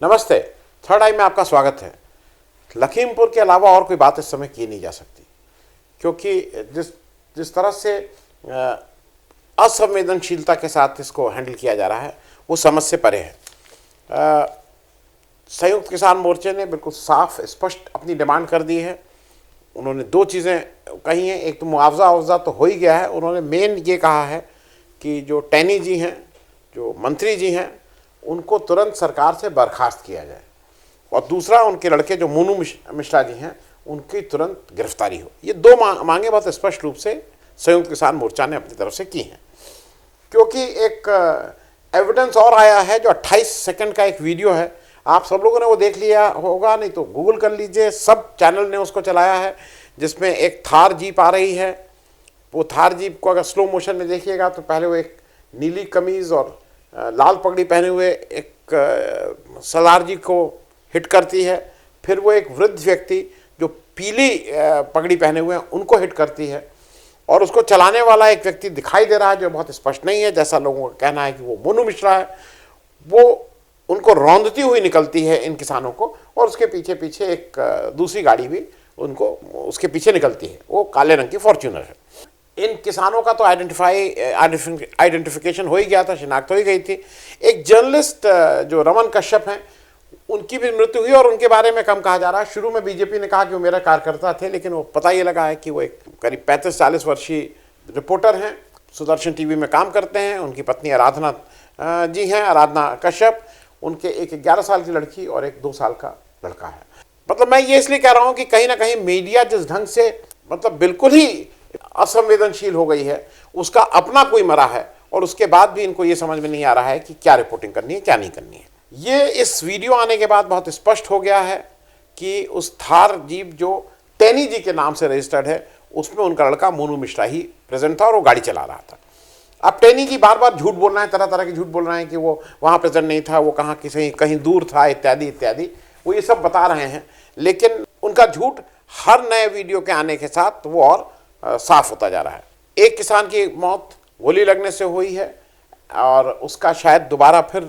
नमस्ते। थर्ड आई में आपका स्वागत है। लखीमपुर के अलावा और कोई बात इस समय की नहीं जा सकती, क्योंकि जिस जिस तरह से असंवेदनशीलता के साथ इसको हैंडल किया जा रहा है वो समझ से परे है। संयुक्त किसान मोर्चे ने बिल्कुल साफ स्पष्ट अपनी डिमांड कर दी है। उन्होंने दो चीज़ें कही हैं, एक तो मुआवजा तो हो ही गया है। उन्होंने मेन ये कहा है कि जो टैनी जी हैं, जो मंत्री जी हैं, उनको तुरंत सरकार से बर्खास्त किया जाए, और दूसरा उनके लड़के जो मोनू मिश्रा जी हैं उनकी तुरंत गिरफ्तारी हो। ये दो मांगे बहुत स्पष्ट रूप से संयुक्त किसान मोर्चा ने अपनी तरफ से की हैं, क्योंकि एक एविडेंस और आया है जो 28 सेकंड का एक वीडियो है। आप सब लोगों ने वो देख लिया होगा, नहीं तो गूगल कर लीजिए, सब चैनल ने उसको चलाया है, जिसमें एक थार जीप आ रही है। वो थार जीप को अगर स्लो मोशन में देखिएगा तो पहले वो एक नीली कमीज़ और लाल पगड़ी पहने हुए एक सरदार जी को हिट करती है, फिर वो एक वृद्ध व्यक्ति जो पीली पगड़ी पहने हुए हैं उनको हिट करती है, और उसको चलाने वाला एक व्यक्ति दिखाई दे रहा है जो बहुत स्पष्ट नहीं है, जैसा लोगों का कहना है कि वो मोनू मिश्रा है। वो उनको रौंदती हुई निकलती है इन किसानों को, और उसके पीछे पीछे एक दूसरी गाड़ी भी उनको उसके पीछे निकलती है, वो काले रंग की फॉर्च्यूनर है। इन किसानों का तो आइडेंटिफिकेशन हो ही गया था, शिनाख्त हो ही गई थी। एक जर्नलिस्ट जो रमन कश्यप हैं, उनकी भी मृत्यु हुई और उनके बारे में कम कहा जा रहा है। शुरू में बीजेपी ने कहा कि वो मेरा कार्यकर्ता थे, लेकिन वो पता ये लगा है कि वो एक करीब 35-40 वर्षीय रिपोर्टर हैं, सुदर्शन टीवी में काम करते हैं। उनकी पत्नी आराधना जी हैं, आराधना कश्यप। उनके एक 11 साल की लड़की और एक 2 साल का लड़का है। मतलब मैं ये इसलिए कह रहा हूँ कि कहीं ना कहीं मीडिया जिस ढंग से मतलब बिल्कुल ही असंवेदनशील हो गई है, उसका अपना कोई मरा है, और उसके बाद भी इनको ये समझ में नहीं आ रहा है कि क्या रिपोर्टिंग करनी है क्या नहीं करनी है। ये इस वीडियो आने के बाद बहुत स्पष्ट हो गया है कि उस थार जीप जो टैनी जी के नाम से रजिस्टर्ड है, उसमें उनका लड़का मोनू मिश्रा ही प्रेजेंट था और वो गाड़ी चला रहा था। अब टैनी जी बार बार झूठ बोल रहे हैं, तरह तरह के झूठ बोल रहे हैं कि वो वहाँ प्रेजेंट नहीं था, वो कहीं दूर था, इत्यादि इत्यादि। वो ये सब बता रहे हैं, लेकिन उनका झूठ हर नए वीडियो के आने के साथ वो और साफ होता जा रहा है। एक किसान की मौत गोली लगने से हुई है, और उसका शायद दोबारा फिर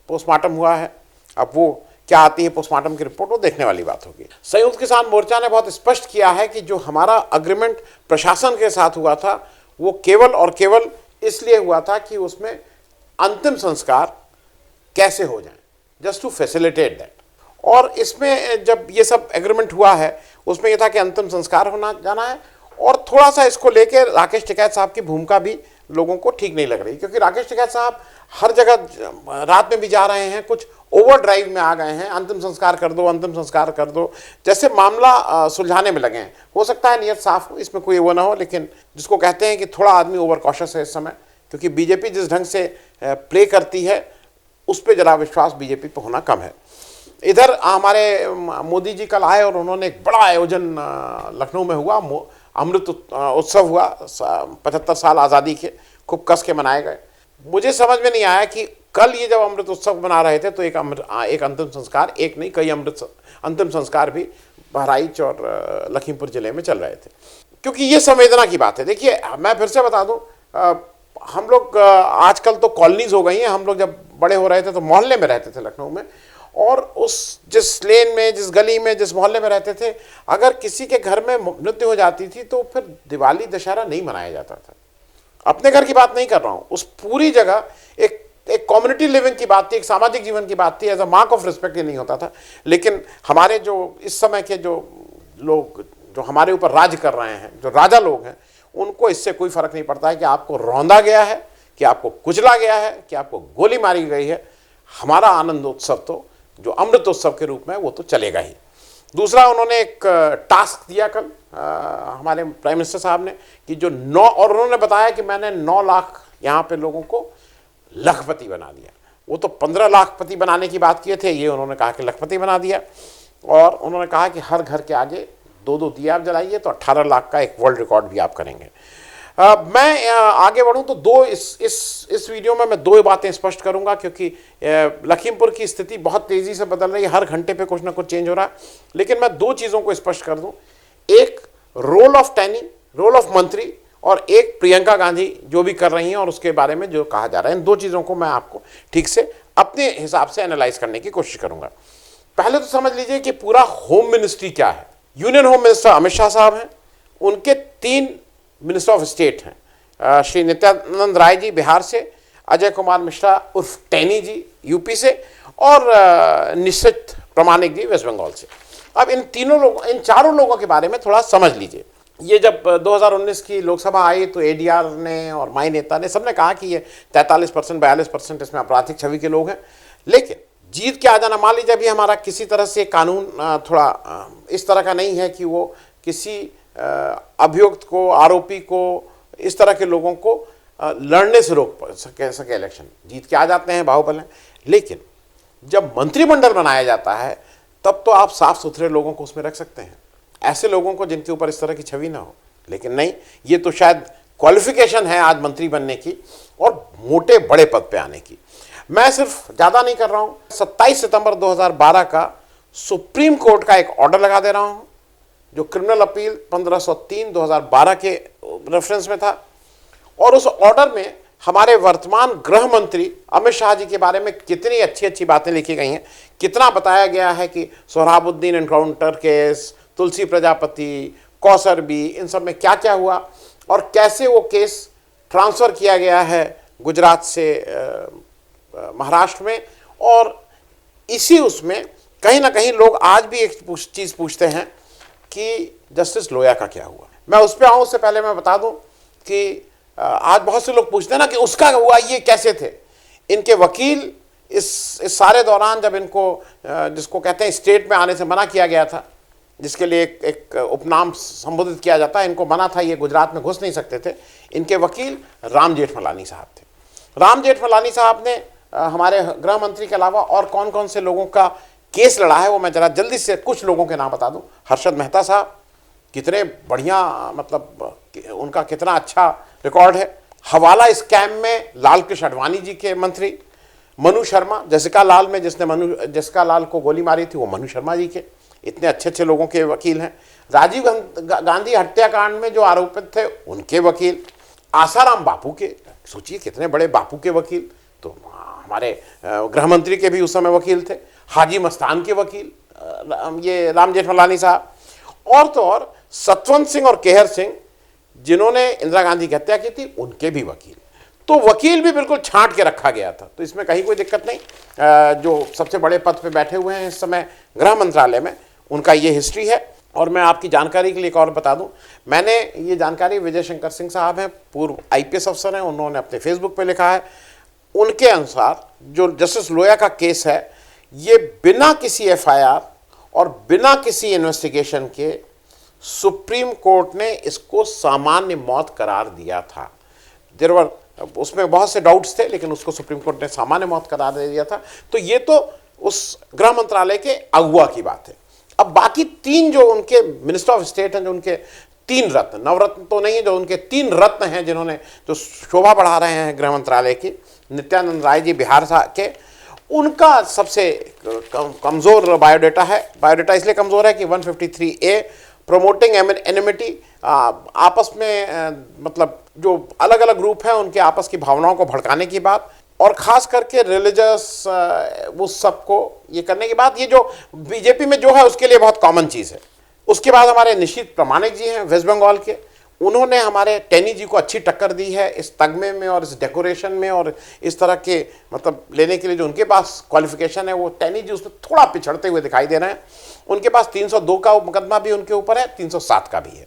पोस्टमार्टम हुआ है। अब वो क्या आती है पोस्टमार्टम की रिपोर्ट, वो देखने वाली बात होगी। संयुक्त किसान मोर्चा ने बहुत स्पष्ट किया है कि जो हमारा अग्रीमेंट प्रशासन के साथ हुआ था वो केवल और केवल इसलिए हुआ था कि उसमें अंतिम संस्कार कैसे हो जाए, जस्ट टू फैसिलिटेट दैट। और इसमें जब ये सब एग्रीमेंट हुआ है, उसमें यह था कि अंतिम संस्कार होना जाना है, और थोड़ा सा इसको लेकर राकेश टिकैत साहब की भूमिका भी लोगों को ठीक नहीं लग रही, क्योंकि राकेश टिकैत साहब हर जगह रात में भी जा रहे हैं, कुछ ओवर ड्राइव में आ गए हैं, अंतिम संस्कार कर दो, अंतिम संस्कार कर दो, जैसे मामला सुलझाने में लगे हैं। हो सकता है नियत साफ हो, इसमें कोई वो ना हो, लेकिन जिसको कहते हैं कि थोड़ा आदमी ओवर कॉशियस है इस समय, क्योंकि बीजेपी जिस ढंग से प्ले करती है उस पर जरा विश्वास बीजेपी पर होना कम है। इधर हमारे मोदी जी कल आए और उन्होंने एक बड़ा आयोजन लखनऊ में हुआ, अमृत उत्सव हुआ, 75 साल आज़ादी के खूब कस के मनाए गए। मुझे समझ में नहीं आया कि कल ये जब अमृत उत्सव मना रहे थे तो एक अंतिम संस्कार, एक नहीं कई अंतिम संस्कार भी बहराइच और लखीमपुर ज़िले में चल रहे थे, क्योंकि ये संवेदना की बात है। देखिए, मैं फिर से बता दूं, हम लोग आजकल तो कॉलोनीज हो गई हैं। हम लोग जब बड़े हो रहे थे तो मोहल्ले में रहते थे लखनऊ में, और उस जिस लेन में, जिस गली में, जिस मोहल्ले में रहते थे, अगर किसी के घर में मृत्यु हो जाती थी तो फिर दिवाली दशहरा नहीं मनाया जाता था। अपने घर की बात नहीं कर रहा हूँ, उस पूरी जगह एक कम्युनिटी लिविंग की बात थी, एक सामाजिक जीवन की बात थी। As a mark of respect ये नहीं होता था। लेकिन हमारे जो इस समय के जो लोग जो हमारे ऊपर राज कर रहे हैं, जो राजा लोग हैं, उनको इससे कोई फर्क नहीं पड़ता है कि आपको रौंदा गया है, कि आपको कुचला गया है, कि आपको गोली मारी गई है। हमारा आनंद उत्सव तो जो अमृत उत्सव के रूप में वो तो चलेगा ही। दूसरा, उन्होंने एक टास्क दिया कल हमारे प्राइम मिनिस्टर साहब ने कि जो 9, और उन्होंने बताया कि मैंने 9 लाख यहाँ पे लोगों को लखपति बना दिया। वो तो 15 लाखपति बनाने की बात किए थे, ये उन्होंने कहा कि लखपति बना दिया। और उन्होंने कहा कि हर घर के आगे 2-2 दिए आप जलाइए तो 18 लाख का एक वर्ल्ड रिकॉर्ड भी आप करेंगे। मैं आगे बढ़ूं तो इस वीडियो में मैं 2 बातें स्पष्ट करूंगा, क्योंकि लखीमपुर की स्थिति बहुत तेज़ी से बदल रही है, हर घंटे पे कुछ ना कुछ चेंज हो रहा है। लेकिन मैं 2 चीज़ों को स्पष्ट कर दूं, एक role of Taini, role of मंत्री, और एक प्रियंका गांधी जो भी कर रही हैं और उसके बारे में जो कहा जा रहा है। इन 2 चीज़ों को मैं आपको ठीक से अपने हिसाब से एनालाइज करने की कोशिश करूंगा। पहले तो समझ लीजिए कि पूरा होम मिनिस्ट्री क्या है। Union home minister Amit Shah साहब हैं, उनके 3 मिनिस्टर ऑफ स्टेट हैं, श्री नित्यानंद राय जी बिहार से, अजय कुमार मिश्रा उर्फ टैनी जी यूपी से, और निश्चित प्रामाणिक जी वेस्ट बंगाल से। अब इन चारों लोगों के बारे में थोड़ा समझ लीजिए। ये जब 2019 की लोकसभा आई तो एडीआर ने और माई नेता ने सबने कहा कि ये 43% 42% इसमें आपराधिक छवि के लोग हैं। लेकिन जीत के आ जाना, मान लीजिए अभी हमारा किसी तरह से कानून थोड़ा इस तरह का नहीं है कि वो किसी अभियुक्त को, आरोपी को, इस तरह के लोगों को लड़ने से रोक सके इलेक्शन, जीत के आ जाते हैं, बाहुबल हैं। लेकिन जब मंत्रिमंडल बनाया जाता है तब तो आप साफ सुथरे लोगों को उसमें रख सकते हैं, ऐसे लोगों को जिनके ऊपर इस तरह की छवि ना हो। लेकिन नहीं, ये तो शायद क्वालिफिकेशन है आज मंत्री बनने की और मोटे बड़े पद पे आने की। मैं सिर्फ ज़्यादा नहीं कर रहा हूँ, 27 सितंबर 2012 का सुप्रीम कोर्ट का एक ऑर्डर लगा दे रहा हूँ, जो क्रिमिनल अपील 1503/2012 के रेफरेंस में था। और उस ऑर्डर में हमारे वर्तमान गृह मंत्री अमित शाह जी के बारे में कितनी अच्छी अच्छी बातें लिखी गई हैं, कितना बताया गया है कि सोहराबुद्दीन एनकाउंटर केस, तुलसी प्रजापति, कौसर बी, इन सब में क्या क्या हुआ और कैसे वो केस ट्रांसफ़र किया गया है गुजरात से महाराष्ट्र में। और इसी उसमें कहीं ना कहीं लोग आज भी एक चीज़ पूछते हैं कि जस्टिस लोया का क्या हुआ। मैं उस पर आऊँ उससे पहले मैं बता दूं कि आज बहुत से लोग पूछते हैं ना कि उसका हुआ, ये कैसे थे। इनके वकील इस सारे दौरान, जब इनको जिसको कहते हैं स्टेट में आने से मना किया गया था, जिसके लिए एक उपनाम संबोधित किया जाता है, इनको मना था, ये गुजरात में घुस नहीं सकते थे। इनके वकील राम जेठमलानी साहब थे। राम जेठमलानी साहब ने हमारे गृह मंत्री के अलावा और कौन कौन से लोगों का केस लड़ा है वो मैं जरा जल्दी से कुछ लोगों के नाम बता दूं। हर्षद मेहता साहब, कितने बढ़िया, मतलब उनका कितना अच्छा रिकॉर्ड है। हवाला स्कैम में लाल कृष्ण आडवाणी जी के मंत्री। मनु शर्मा, जसिका लाल में जिसने जसिका लाल को गोली मारी थी, वो मनु शर्मा जी के। इतने अच्छे अच्छे लोगों के वकील हैं। राजीव गांधी हत्याकांड में जो आरोपित थे उनके वकील। आसाराम बापू के, सोचिए कितने बड़े बापू के वकील, तो हमारे गृह मंत्री के भी उस समय वकील थे। हाजी मस्तान के वकील ये राम जेठमलानी साहब। और तो और सतवंत सिंह और केहर सिंह, जिन्होंने इंदिरा गांधी की हत्या की थी, उनके भी वकील। तो वकील भी बिल्कुल छांट के रखा गया था, तो इसमें कहीं कोई दिक्कत नहीं। जो सबसे बड़े पद पे बैठे हुए हैं इस समय गृह मंत्रालय में, उनका ये हिस्ट्री है। और मैं आपकी जानकारी के लिए एक और बता दूं, मैंने ये जानकारी, विजय शंकर सिंह साहब हैं, पूर्व IPS अफसर हैं, उन्होंने अपने फेसबुक पे लिखा है। उनके अनुसार जो जस्टिस लोया का केस है, ये बिना किसी FIR और बिना किसी इन्वेस्टिगेशन के सुप्रीम कोर्ट ने इसको सामान्य मौत करार दिया था। उसमें बहुत से डाउट्स थे, लेकिन उसको सुप्रीम कोर्ट ने सामान्य मौत करार दे दिया था। तो ये तो उस गृह मंत्रालय के अगुआ की बात है। अब बाकी 3 जो उनके मिनिस्टर ऑफ स्टेट हैं, जो उनके 3 रत्न, नवरत्न तो नहीं है, जो उनके 3 रत्न हैं जिन्होंने जो शोभा बढ़ा रहे हैं गृह मंत्रालय की, नित्यानंद राय जी बिहार के, उनका सबसे कमज़ोर बायोडाटा है। बायोडाटा इसलिए कमज़ोर है कि 153A प्रमोटिंग एनिमिटी, आपस में मतलब जो अलग अलग ग्रुप हैं उनके आपस की भावनाओं को भड़काने की बात, और ख़ास करके रिलीजियस वो सबको ये करने की बात, ये जो बीजेपी में जो है उसके लिए बहुत कॉमन चीज़ है। उसके बाद हमारे निश्चित प्रामाणिक जी हैं वेस्ट बंगाल के, उन्होंने हमारे टैनी जी को अच्छी टक्कर दी है इस तगमे में और इस डेकोरेशन में और इस तरह के मतलब लेने के लिए जो उनके पास क्वालिफिकेशन है, वो टैनी जी उसमें थोड़ा पिछड़ते हुए दिखाई दे रहे हैं। उनके पास 302 का मुकदमा भी उनके ऊपर है, 307 का भी है।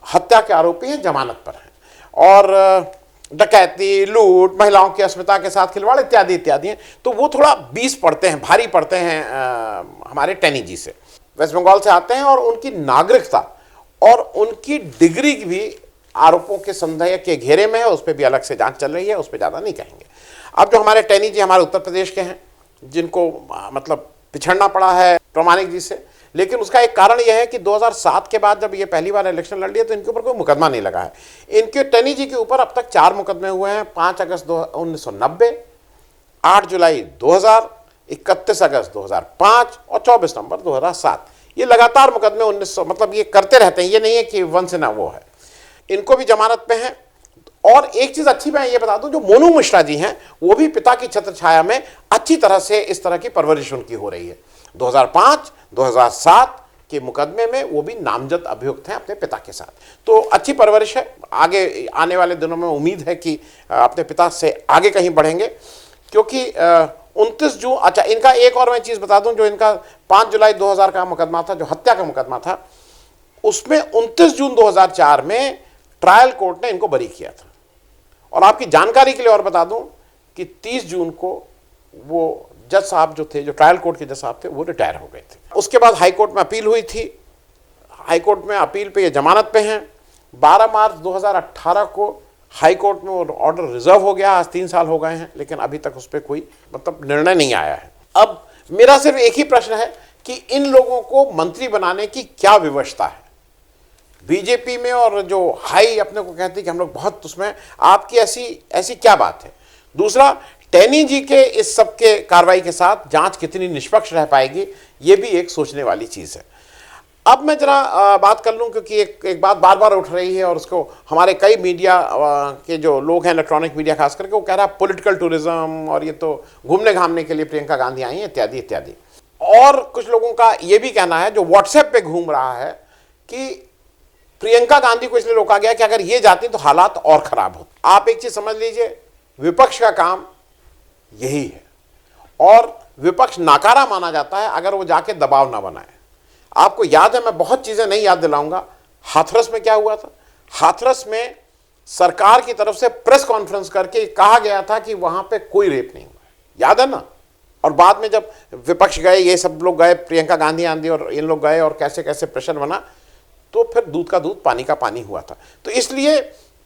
हत्या के आरोपी हैं, जमानत पर हैं, और डकैती, लूट, महिलाओं की अस्मिता के साथ खिलवाड़ इत्यादि इत्यादि हैं। तो वो थोड़ा 20 पड़ते हैं, भारी पड़ते हैं हमारे टैनी जी से। वेस्ट बंगाल से आते हैं और उनकी नागरिकता और उनकी डिग्री भी आरोपों के संदेह के घेरे में है, उस पर भी अलग से जांच चल रही है, उस पर ज़्यादा नहीं कहेंगे। अब जो हमारे टैनी जी हमारे उत्तर प्रदेश के हैं, जिनको मतलब पिछड़ना पड़ा है प्रामाणिक जी से, लेकिन उसका एक कारण यह है कि 2007 के बाद जब ये पहली बार इलेक्शन लड़ लिए तो इनके ऊपर कोई मुकदमा नहीं लगा है। इनके टैनी जी के ऊपर अब तक 4 मुकदमे हुए हैं, 5 अगस्त 1990, 8 जुलाई 2000, 31 अगस्त 2005 और 24 नवंबर 2007। ये लगातार मुकदमे 1900 मतलब ये करते रहते हैं, ये नहीं है कि वंस ना वो है। इनको भी जमानत पे हैं और एक चीज अच्छी मैं ये बता दूं, जो मोनू मिश्रा जी हैं वो भी पिता की छत्र छाया में अच्छी तरह से इस तरह की परवरिश उनकी हो रही है। 2005 2007 के मुकदमे में वो भी नामजद अभियुक्त हैं अपने पिता के साथ। तो अच्छी परवरिश है। आगे आने वाले दिनों में उम्मीद है कि अपने पिता से आगे कहीं बढ़ेंगे, क्योंकि 29 जून, अच्छा इनका एक और मैं चीज़ बता दूं, जो इनका 5 जुलाई 2000 का मुकदमा था, जो हत्या का मुकदमा था, उसमें 29 जून 2004 में ट्रायल कोर्ट ने इनको बरी किया था। और आपकी जानकारी के लिए और बता दूं कि 30 जून को वो जज साहब जो थे, जो ट्रायल कोर्ट के जज साहब थे, वो रिटायर हो गए थे। उसके बाद हाई कोर्ट में अपील हुई थी। हाई कोर्ट में अपील पे ये जमानत पे हैं। 12 मार्च 2018 को हाई कोर्ट में वो ऑर्डर रिजर्व हो गया। आज 3 साल हो गए हैं, लेकिन अभी तक उस पर कोई मतलब निर्णय नहीं आया है। अब मेरा सिर्फ एक ही प्रश्न है कि इन लोगों को मंत्री बनाने की क्या विवशता है बीजेपी में, और जो हाई अपने को कहती है कि हम लोग बहुत उसमें, आपकी ऐसी क्या बात है? दूसरा, टैनी जी के इस सब के कार्रवाई के साथ जांच कितनी निष्पक्ष रह पाएगी, ये भी एक सोचने वाली चीज़ है। अब मैं जरा बात कर लूँ, क्योंकि एक बात बार बार उठ रही है और उसको हमारे कई मीडिया के जो लोग हैं, इलेक्ट्रॉनिक मीडिया खास करके, वो कह रहा है पॉलिटिकल टूरिज्म और ये तो घूमने घामने के लिए प्रियंका गांधी आई हैं इत्यादि इत्यादि। और कुछ लोगों का ये भी कहना है, जो व्हाट्सएप पे घूम रहा है, कि प्रियंका गांधी को इसलिए रोका गया कि अगर ये जाती तो हालात और खराब होते। आप एक चीज समझ लीजिए, विपक्ष का काम यही है, और विपक्ष नाकारा माना जाता है अगर वो जाके दबाव ना बनाए। आपको याद है, मैं बहुत चीजें नहीं याद दिलाऊंगा, हाथरस में क्या हुआ था। हाथरस में सरकार की तरफ से प्रेस कॉन्फ्रेंस करके कहा गया था कि वहां पे कोई रेप नहीं हुआ, याद है ना? और बाद में जब विपक्ष गए, ये सब लोग गए, प्रियंका गांधी आंधी और इन लोग गए, और कैसे कैसे प्रेशर बना, तो फिर दूध का दूध पानी का पानी हुआ था। तो इसलिए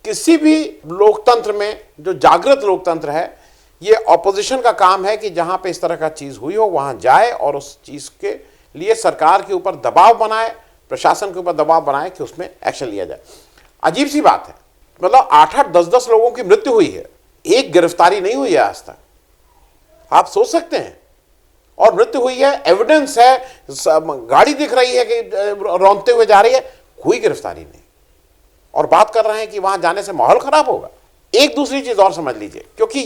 किसी भी लोकतंत्र में, जो जागृत लोकतंत्र है, ये ऑपोजिशन का काम है कि जहां पे इस तरह का चीज हुई हो वहां जाए और उस चीज के लिए सरकार के ऊपर दबाव बनाए, प्रशासन के ऊपर दबाव बनाए कि उसमें एक्शन लिया जाए। अजीब सी बात है, मतलब 8-8 10-10 लोगों की मृत्यु हुई है, एक गिरफ्तारी नहीं हुई है आज तक। आप सोच सकते हैं, और मृत्यु हुई है, एविडेंस है, गाड़ी दिख रही है कि रौंदते हुए जा रही है, कोई गिरफ्तारी नहीं, और बात कर रहे हैं कि वहां जाने से माहौल खराब होगा। एक दूसरी चीज और समझ लीजिए, क्योंकि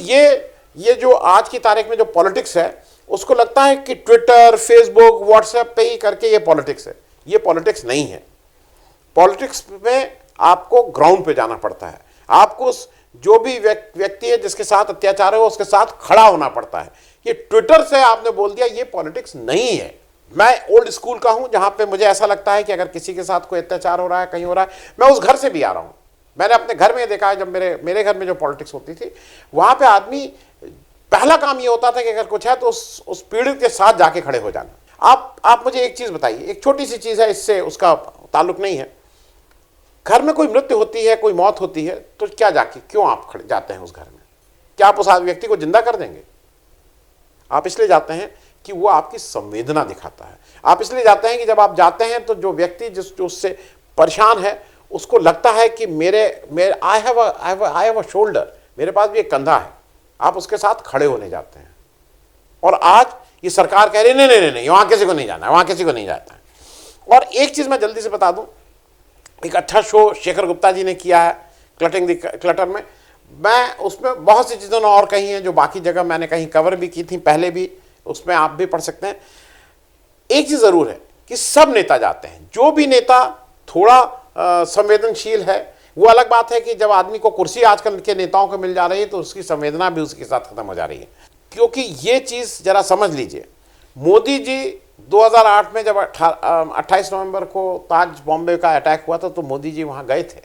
ये जो आज की तारीख में जो पॉलिटिक्स है, उसको लगता है कि ट्विटर, फेसबुक, व्हाट्सएप पे ही करके ये पॉलिटिक्स है। ये पॉलिटिक्स नहीं है। पॉलिटिक्स में आपको ग्राउंड पे जाना पड़ता है, आपको जो भी व्यक्ति है जिसके साथ अत्याचार हो उसके साथ खड़ा होना पड़ता है। ये ट्विटर से आपने बोल दिया, ये पॉलिटिक्स नहीं है। मैं ओल्ड स्कूल का हूं, जहां पे मुझे ऐसा लगता है कि अगर किसी के साथ कोई अत्याचार हो रहा है, कहीं हो रहा है, मैं उस घर से भी आ रहा हूं। मैंने अपने घर में देखा है, जब मेरे घर में जो पॉलिटिक्स होती थी, वहां पे आदमी पहला काम ये होता था कि अगर कुछ है तो उस पीड़ित के साथ जाके खड़े हो जाना। आप मुझे एक चीज बताइए, एक छोटी सी चीज है, इससे उसका ताल्लुक नहीं है। घर में कोई मृत्यु होती है, कोई मौत होती है, तो क्या क्यों आप खड़े जाते हैं उस घर में? क्या आप उस व्यक्ति को जिंदा कर देंगे? आप इसलिए जाते हैं कि वो आपकी संवेदना दिखाता है। आप इसलिए जाते हैं कि जब आप जाते हैं तो जो व्यक्ति जो उससे परेशान है, उसको लगता है कि आई हैव अ शोल्डर, मेरे पास भी एक कंधा है। आप उसके साथ खड़े होने जाते हैं। और आज ये सरकार कह रही है नहीं नहीं नहीं, वहां किसी को नहीं जाना है, वहां किसी को नहीं जाता है। और एक चीज मैं जल्दी से बता दूं, एक अच्छा शो शेखर गुप्ता जी ने किया है क्लटिंग द क्लटर में। मैं उसमें बहुत सी चीज़ों ने और कही हैं जो बाकी जगह मैंने कहीं कवर भी की थी पहले भी, उसमें आप भी पढ़ सकते हैं। एक चीज़ ज़रूर है कि सब नेता जाते हैं, जो भी नेता थोड़ा संवेदनशील है। वो अलग बात है कि जब आदमी को कुर्सी आजकल के नेताओं को मिल जा रही है तो उसकी संवेदना भी उसके साथ खत्म हो जा रही है। क्योंकि ये चीज़ जरा समझ लीजिए, मोदी जी 2008 में जब 28 नवंबर को ताज बॉम्बे का अटैक हुआ था तो मोदी जी वहाँ गए थे।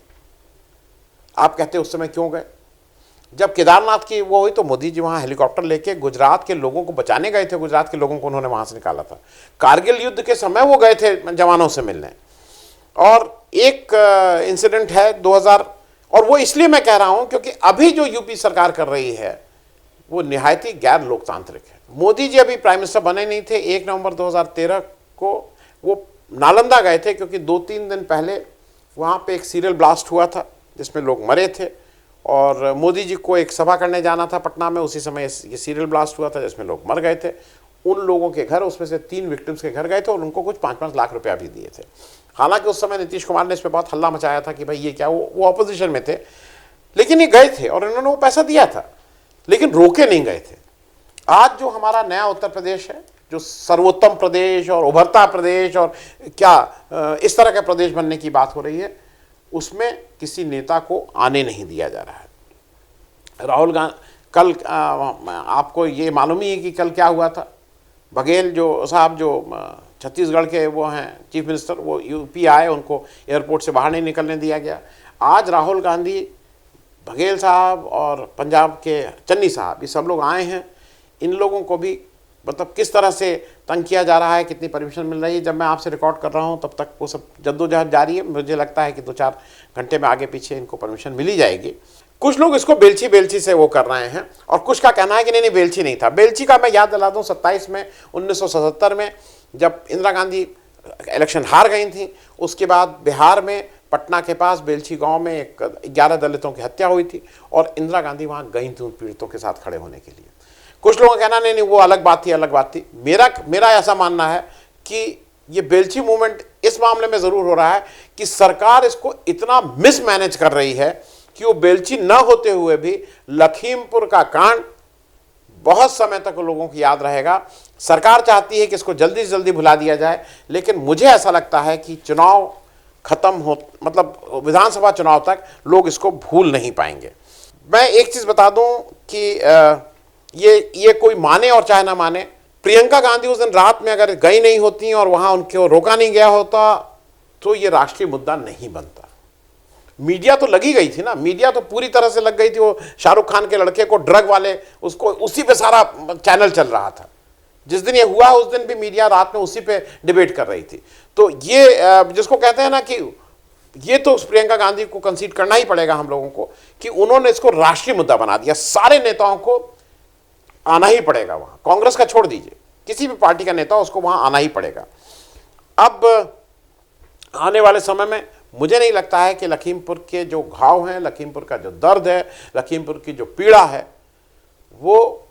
आप कहते उस समय क्यों गए? जब केदारनाथ की वो हुई तो मोदी जी वहाँ हेलीकॉप्टर लेके गुजरात के लोगों को बचाने गए थे। गुजरात के लोगों को उन्होंने वहाँ से निकाला था। कारगिल युद्ध के समय वो गए थे जवानों से मिलने। और एक इंसिडेंट है 2000, और वो इसलिए मैं कह रहा हूँ क्योंकि अभी जो यूपी सरकार कर रही है वो निहायत ही गैर लोकतांत्रिक है। मोदी जी अभी प्राइम मिनिस्टर बने नहीं थे। 1 नवंबर 2013 को वो नालंदा गए थे क्योंकि 2-3 दिन पहले वहाँ पे एक सीरियल ब्लास्ट हुआ था जिसमें लोग मरे थे, और मोदी जी को एक सभा करने जाना था पटना में। उसी समय ये सीरियल ब्लास्ट हुआ था जिसमें लोग मर गए थे। उन लोगों के घर, उसमें से 3 विक्टिम्स के घर गए थे और उनको कुछ 5-5 लाख रुपया भी दिए थे। हालांकि उस समय नीतीश कुमार ने इस पर बहुत हल्ला मचाया था कि भाई ये क्या, वो अपोजिशन में थे। लेकिन ये गए थे और इन्होंने वो पैसा दिया था, लेकिन रोके नहीं गए थे। आज जो हमारा नया उत्तर प्रदेश है, जो सर्वोत्तम प्रदेश और उभरता प्रदेश और क्या इस तरह का प्रदेश बनने की बात हो रही है, उसमें किसी नेता को आने नहीं दिया जा रहा है। राहुल गांधी कल आपको ये मालूम ही है कि कल क्या हुआ था। बघेल जो साहब जो छत्तीसगढ़ के वो हैं चीफ मिनिस्टर, वो यूपी आए, उनको एयरपोर्ट से बाहर नहीं निकलने दिया गया। आज राहुल गांधी, बघेल साहब और पंजाब के चन्नी साहब, ये सब लोग आए हैं। इन लोगों को भी मतलब किस तरह से तंग किया जा रहा है, कितनी परमिशन मिल रही है। जब मैं आपसे रिकॉर्ड कर रहा हूँ तब तक वो सब जद्दोजहद जारी है। मुझे लगता है कि 2-4 घंटे में आगे पीछे इनको परमिशन मिल ही जाएगी। कुछ लोग इसको बेलची बेलची से वो कर रहे हैं और कुछ का कहना है कि नहीं बेलची नहीं था। बेलची का मैं याद दिला दूं, 27 में 1977 में जब इंदिरा गांधी इलेक्शन हार गई थी, उसके बाद बिहार में पटना के पास बेलची गांव में 11 दलितों की हत्या हुई थी और इंदिरा गांधी वहां गई थी उन पीड़ितों के साथ खड़े होने के लिए। कुछ लोगों का कहना नहीं वो अलग बात थी, अलग बात थी। मेरा ऐसा मानना है कि ये बेलची मूवमेंट इस मामले में जरूर हो रहा है कि सरकार इसको इतना मिसमैनेज कर रही है कि वो बेलची न होते हुए भी लखीमपुर का कांड बहुत समय तक लोगों को याद रहेगा। सरकार चाहती है कि इसको जल्दी से जल्दी भुला दिया जाए, लेकिन मुझे ऐसा लगता है कि चुनाव खत्म हो, मतलब विधानसभा चुनाव तक लोग इसको भूल नहीं पाएंगे। मैं एक चीज बता दूं कि ये कोई माने और चाहे ना माने, प्रियंका गांधी उस दिन रात में अगर गई नहीं होती और वहां उनको रोका नहीं गया होता तो ये राष्ट्रीय मुद्दा नहीं बनता। मीडिया तो लगी गई थी ना, मीडिया तो पूरी तरह से लग गई थी। वो शाहरुख खान के लड़के को ड्रग वाले, उसको उसी पे सारा चैनल चल रहा था। जिस दिन ये हुआ उस दिन भी मीडिया रात में उसी पे डिबेट कर रही थी। तो ये जिसको कहते हैं ना कि ये तो प्रियंका गांधी को कंसीड करना ही पड़ेगा हम लोगों को कि उन्होंने इसको राष्ट्रीय मुद्दा बना दिया। सारे नेताओं को आना ही पड़ेगा वहां, कांग्रेस का छोड़ दीजिए, किसी भी पार्टी का नेता उसको वहां आना ही पड़ेगा। अब आने वाले समय में मुझे नहीं लगता है कि लखीमपुर के जो घाव हैं, लखीमपुर का जो दर्द है, लखीमपुर की जो पीड़ा है, वो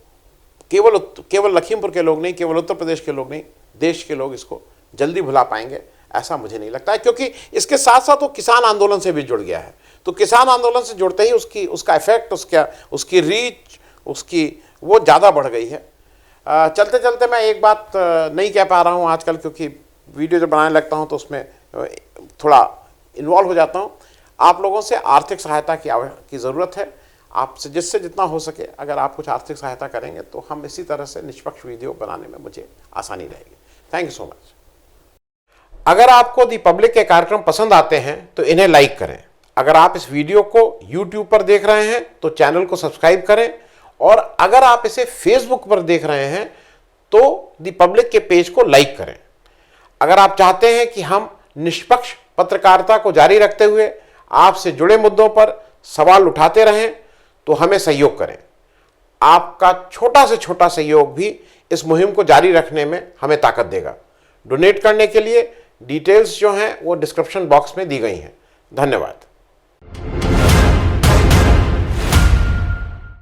केवल लखीमपुर के लोग नहीं, केवल उत्तर प्रदेश के लोग नहीं, देश के लोग इसको जल्दी भुला पाएंगे, ऐसा मुझे नहीं लगता है। क्योंकि इसके साथ साथ वो किसान आंदोलन से भी जुड़ गया है। तो किसान आंदोलन से जुड़ते ही उसका इफेक्ट, उसकी रीच, उसकी वो ज़्यादा बढ़ गई है। चलते चलते मैं एक बात नहीं कह पा रहा हूँ आजकल, क्योंकि वीडियो जब बनाने लगता हूँ तो उसमें थोड़ा इन्वॉल्व हो जाता हूँ। आप लोगों से आर्थिक सहायता की ज़रूरत है। आपसे जिससे जितना हो सके अगर आप कुछ आर्थिक सहायता करेंगे तो हम इसी तरह से निष्पक्ष वीडियो बनाने में मुझे आसानी रहेगी। Thank you so much. अगर आपको दी पब्लिक के कार्यक्रम पसंद आते हैं तो इन्हें लाइक करें। अगर आप इस वीडियो को YouTube पर देख रहे हैं तो चैनल को सब्सक्राइब करें, और अगर आप इसे Facebook पर देख रहे हैं तो दी पब्लिक के पेज को लाइक करें। अगर आप चाहते हैं कि हम निष्पक्ष पत्रकारिता को जारी रखते हुए आपसे जुड़े मुद्दों पर सवाल उठाते रहें तो हमें सहयोग करें। आपका छोटा से छोटा सहयोग भी इस मुहिम को जारी रखने में हमें ताकत देगा। डोनेट करने के लिए डिटेल्स जो हैं वो डिस्क्रिप्शन बॉक्स में दी गई हैं। धन्यवाद।